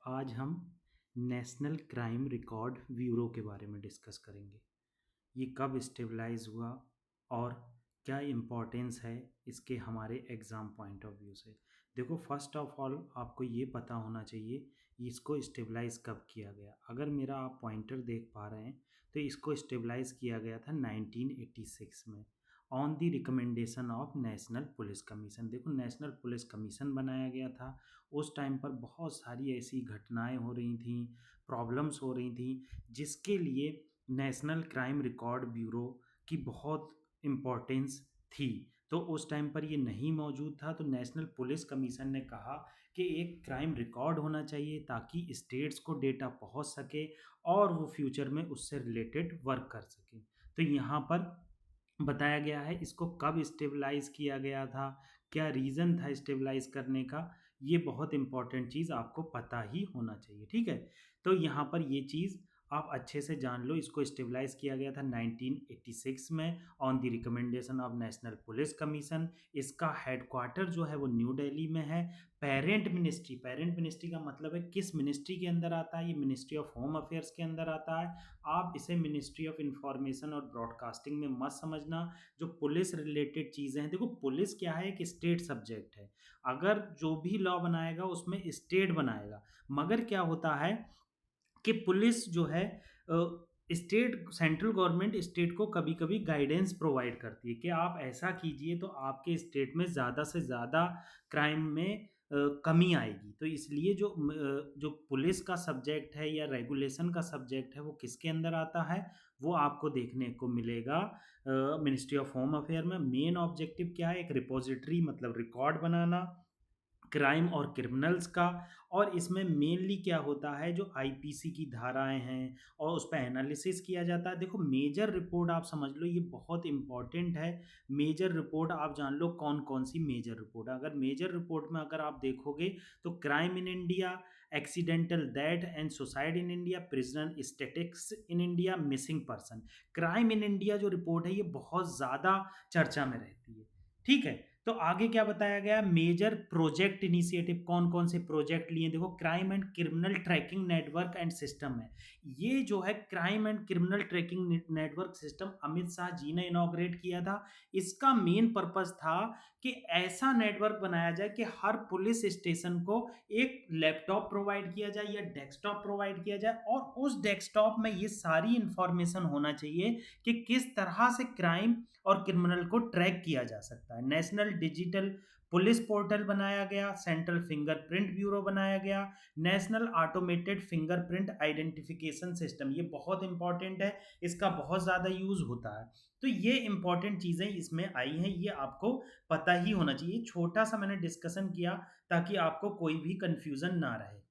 आज हम national crime record bureau के बारे में डिस्कस करेंगे। ये कब स्टेबलाइज हुआ और क्या इम्पोर्टेंस है इसके हमारे एग्ज़ाम पॉइंट ऑफ व्यू से। देखो, फर्स्ट ऑफ ऑल आपको ये पता होना चाहिए इसको स्टेबलाइज कब किया गया। अगर मेरा आप पॉइंटर देख पा रहे हैं तो इसको स्टेबलाइज किया गया था 1986 में on the recommendation of national police commission. देखो, नेशनल पुलिस कमीशन बनाया गया था। उस टाइम पर बहुत सारी ऐसी घटनाएं हो रही थी, प्रॉब्लम्स हो रही थी, जिसके लिए नेशनल क्राइम रिकॉर्ड ब्यूरो की बहुत इम्पोर्टेंस थी। तो उस टाइम पर ये नहीं मौजूद था, तो नेशनल पुलिस कमीशन ने कहा कि एक क्राइम रिकॉर्ड होना चाहिए ताकि स्टेट्स को डेटा पहुंच सके और वो फ्यूचर में उससे रिलेटेड वर्क कर सके। तो यहाँ पर बताया गया है इसको कब स्टेबलाइज किया गया था, क्या रीज़न था स्टेबलाइज करने का। ये बहुत इंपॉर्टेंट चीज़ आपको पता ही होना चाहिए, ठीक है। तो यहाँ पर ये चीज़ आप अच्छे से जान लो। इसको स्टेबलाइज किया गया था 1986 में on the recommendation of national police commission. इसका हेडक्वार्टर जो है वो न्यू दिल्ली में है। पेरेंट मिनिस्ट्री का मतलब है किस मिनिस्ट्री के अंदर आता है, ये मिनिस्ट्री ऑफ होम अफेयर्स के अंदर आता है। आप इसे मिनिस्ट्री ऑफ इंफॉर्मेशन और ब्रॉडकास्टिंग में मत समझना। जो पुलिस रिलेटेड चीज़ें हैं, देखो पुलिस क्या है, एक स्टेट सब्जेक्ट है। अगर जो भी लॉ बनाएगा उसमें स्टेट बनाएगा, मगर क्या होता है कि पुलिस जो है स्टेट सेंट्रल गवर्नमेंट स्टेट को कभी कभी गाइडेंस प्रोवाइड करती है कि आप ऐसा कीजिए तो आपके स्टेट में ज़्यादा से ज़्यादा क्राइम में कमी आएगी। तो इसलिए जो पुलिस का सब्जेक्ट है या रेगुलेशन का सब्जेक्ट है वो किसके अंदर आता है, वो आपको देखने को मिलेगा मिनिस्ट्री ऑफ होम अफेयर में। मेन ऑब्जेक्टिव क्या है, एक रिपोजिटरी मतलब रिकॉर्ड बनाना क्राइम और क्रिमिनल्स का। और इसमें मेनली क्या होता है, जो आईपीसी की धाराएं हैं और उस पर एनालिसिस किया जाता है। देखो, मेजर रिपोर्ट आप समझ लो, ये बहुत इंपॉर्टेंट है। मेजर रिपोर्ट आप जान लो कौन कौन सी मेजर रिपोर्ट। अगर मेजर रिपोर्ट में अगर आप देखोगे तो crime in India, accidental death and suicide in India, prison statics in India, missing person. Crime in India जो रिपोर्ट है ये बहुत ज़्यादा चर्चा में रहती है, ठीक है। तो आगे क्या बताया गया, मेजर प्रोजेक्ट इनिशिएटिव कौन कौन से प्रोजेक्ट लिए। देखो, crime and criminal tracking network and system है। ये जो है crime and criminal tracking network system Amit Shah ji ने इनॉग्रेट किया था। इसका मेन पर्पस था कि ऐसा नेटवर्क बनाया जाए कि हर पुलिस स्टेशन को एक लैपटॉप प्रोवाइड किया जाए या डेस्कटॉप प्रोवाइड किया जाए, और उस डेस्कटॉप में ये सारी इंफॉर्मेशन होना चाहिए कि किस तरह से क्राइम और क्रिमिनल को ट्रैक किया जा सकता है। नेशनल डिजिटल पुलिस पोर्टल बनाया गया, सेंट्रल फिंगरप्रिंट ब्यूरो बनाया गया, national automated fingerprint identification system, ये बहुत इंपॉर्टेंट है, इसका बहुत ज़्यादा यूज होता है। तो ये इंपॉर्टेंट चीज़ें इसमें आई हैं, ये आपको पता ही होना चाहिए। छोटा सा मैंने डिस्कशन किया ताकि आपको कोई भी कंफ्यूजन ना रहे।